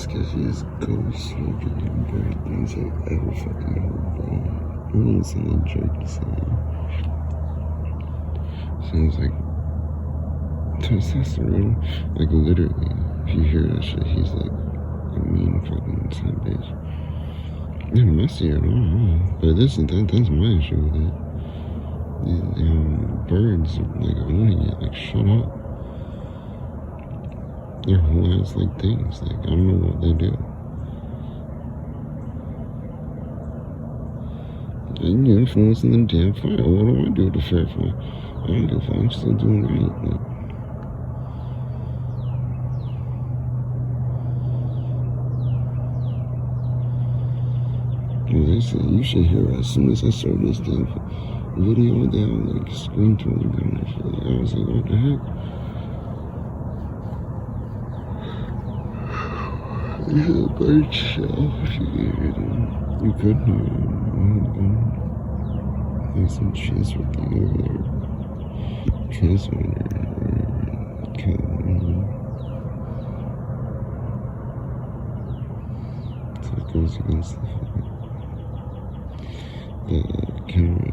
because she's ghost fucking bird things I've ever fucking heard, bro. I don't sound like jerk to say. Sounds like testosterone. Like literally, if you hear that shit, he's like a mean fucking son bitch. Yeah, messy at all. But that's my issue with it. These birds are like owning it. Like, shut up. They're whole ass like things. Like, I don't know what they do. And you're influencing the damn fire. What do I do with the fair fire? I don't give a fuck. I'm still doing right. Like, well, they said you should hear as soon as I started this damn video, they all like screamed toward the ground and shit. Like, I was like, what the heck? This is a bird shell. If you could hear them, you could hear them. There's some chance with you over there. Transmitter or cat. So it goes against the camera.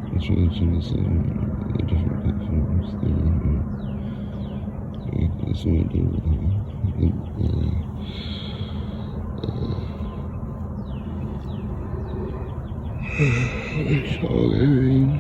I'm trying to see the different platforms there. That's what I do with it's all everything.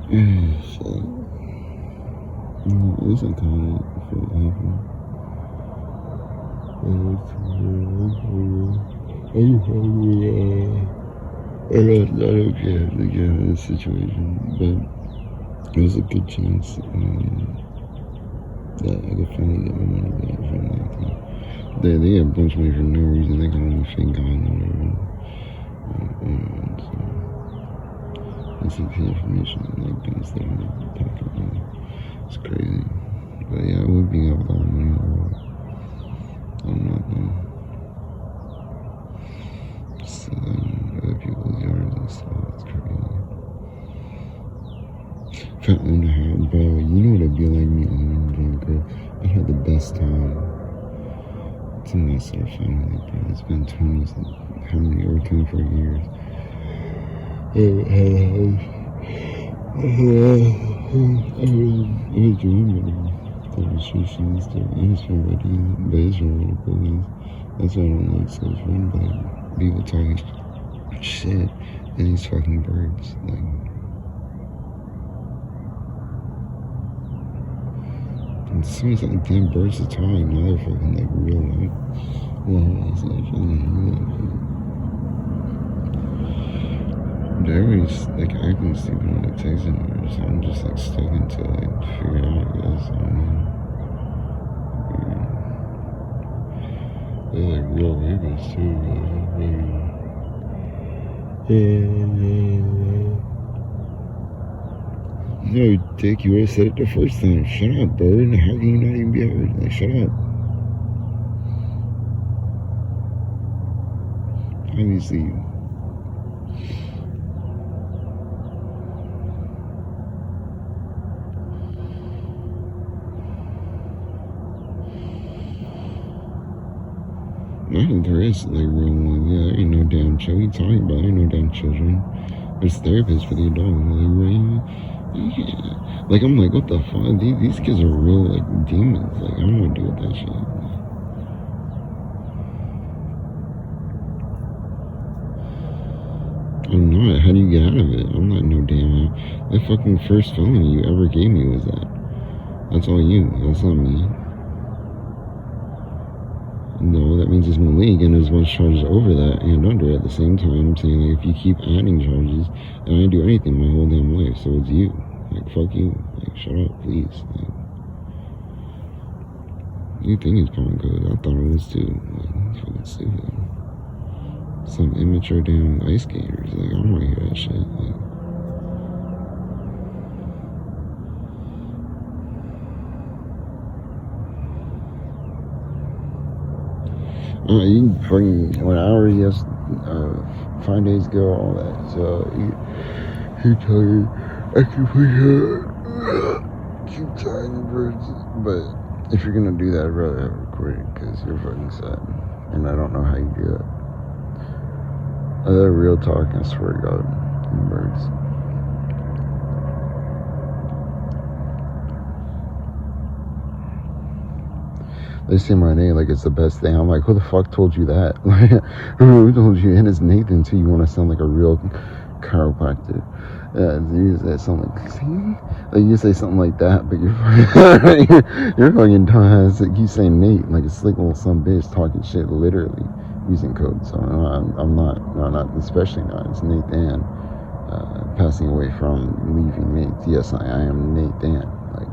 So, at least I caught it before it happened. I got not okay again in this situation, but it was a good chance that I could finally get my money back from that. They had a bunch of money for no reason. They got me fake God or whatever. So. This is the information that like things that I'm in the pocket now. It's crazy. But yeah, I would be out with all the money in the world. I'm not though. So other people's yards and stuff, it's crazy. If I owned a house, bro, you know what it'd be like me owning a damn girl? I had the best time. It's a nice little family, bro. It's been 24 years. I was doing it. Demonstration and stuff. And it's from wedding, but it's from little buildings. That's why I don't like so fun, but people talking shit and these fucking birds. Like, and somebody's like, damn, birds are talking. Now they're fucking like real life. Well, it's like, everybody's like acting stupid when like texting her, so I'm just like stuck until like figure it out, I guess. I don't know. They're like real rapists too, No, dick, you already said it the first time. Shut up, bird. How can you not even be heard? Like, shut up. Obviously, I think there is like real one. Yeah, there ain't no damn child. What are you talking about? There ain't no damn children. There's therapists for the adult. Like, right? Yeah. Like, I'm like, what the fuck? These kids are real like demons. Like, I don't want to deal with that shit. I'm not. How do you get out of it? I'm not no damn. The fucking first felony you ever gave me was that. That's all you. That's not me. No, that means it's Malik, and there's much charges over that and under. At the same time, I'm saying, like, if you keep adding charges, and I didn't do anything my whole damn life, so it's you. Like, fuck you. Like, shut up, please. Like, you think it's common code. I thought it was too. Like, it's fucking stupid. Some immature damn ice skaters. Like, I don't want to hear that shit. Like, you fucking, when I was 5 days ago, all that. So, he told me I can keep trying birds. But if you're gonna do that, I'd rather have it recorded because you're fucking sad. And I don't know how you do it. Other real talk, I swear to God, birds. They say my name like it's the best thing. I'm like, who the fuck told you that? Like, who told you? And it's Nathan too. You want to sound like a real chiropractor. You say something like, see? Like, you say something like that, but you're fucking dumbass. Like, you say Nate, like it's like little some bitch talking shit, literally using code. So I'm not, especially not. It's Nathan passing away from leaving Nate. Yes, I am Nathan. Like.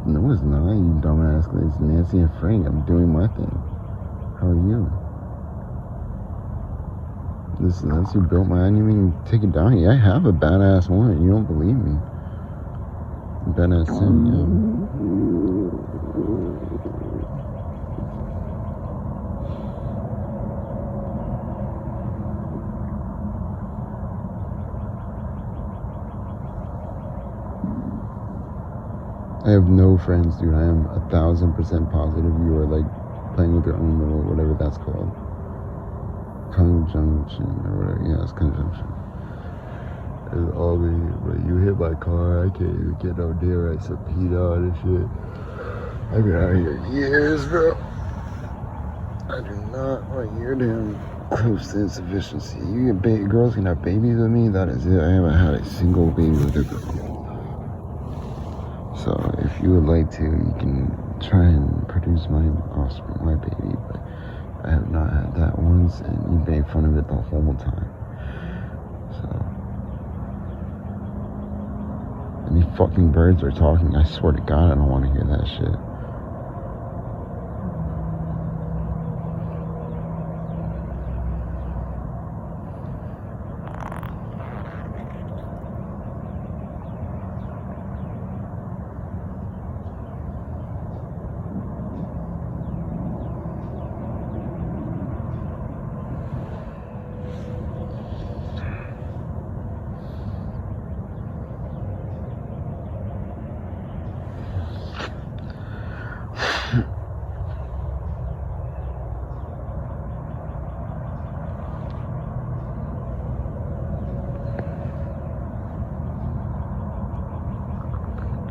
No, it's not, you dumbass. It's Nancy and Frank. I'm doing my thing. How are you? That's who built my. I didn't even take it down yet. I have a badass one. You don't believe me? Badass Sim, yeah. I have no friends, dude. I am 1,000% positive you are like playing with your own little whatever that's called. Conjunction or whatever. Yeah, it's conjunction. It's all me, but you hit my car. I can't even get no deer. I said PETA and shit. I've been out here years, bro. I do not want your damn close to insufficiency. You get girls can have babies with me. That is it. I haven't had a single baby with a girl. So if you would like to, you can try and produce my offspring, my baby, but I have not had that once, and you made fun of it the whole time. So, and these fucking birds are talking. I swear to God, I don't want to hear that shit.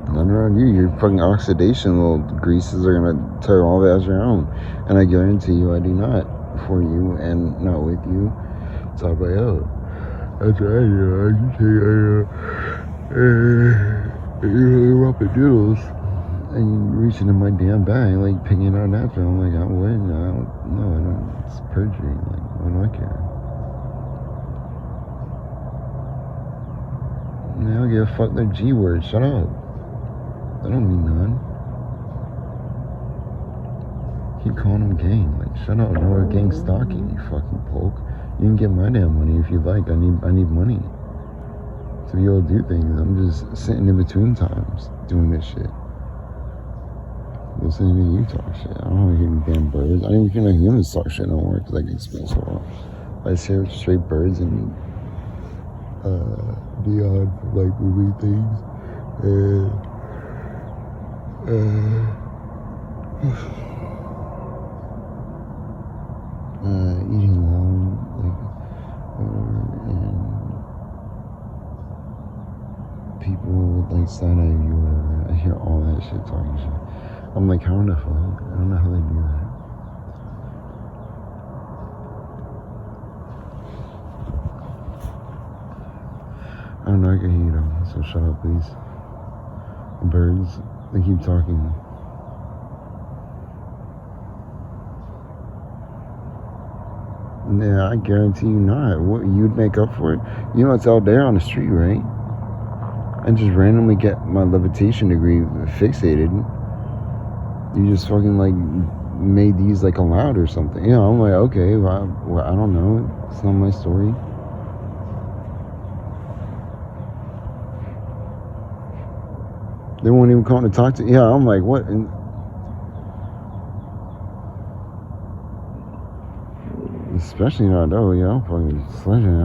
Nothing around you. Your fucking oxidation little greases are gonna tear all that as your own. And I guarantee you I do not. For you and not with you. It's all by out. That's right, I can say you're up in doodles. And you reaching in my damn bag, like picking out natural. I'm like, I wouldn't. I don't. It's perjury. Like, what do I care? I don't give a fuck their G word. Shut up. I don't mean none. Keep calling them gang. Like, shut up. No, we're gang stalking, you fucking poke. You can get my damn money if you like. I need money to be able to do things. I'm just sitting in between times doing this shit. Listening to you talk shit. I don't want to hear you damn birds. I don't even hear humans talk shit no more because I can explain so well. I just hear straight birds and neon like movie things and eating alone, like, and people with like side eye view, whatever. I hear all that shit talking shit. I'm like, how the fuck? I don't know how they do that. know I can hear you though, so shut up, please. The birds, they keep talking. Yeah, I guarantee you not. What, you'd make up for it? You know it's out there on the street, right? I just randomly get my levitation degree fixated. You just fucking like made these like allowed or something. You know, I'm like, okay, well, I don't know. It's not my story. They won't even come to talk to. Yeah, I'm like, what? And especially not though. Yeah, I'm fucking sledging out.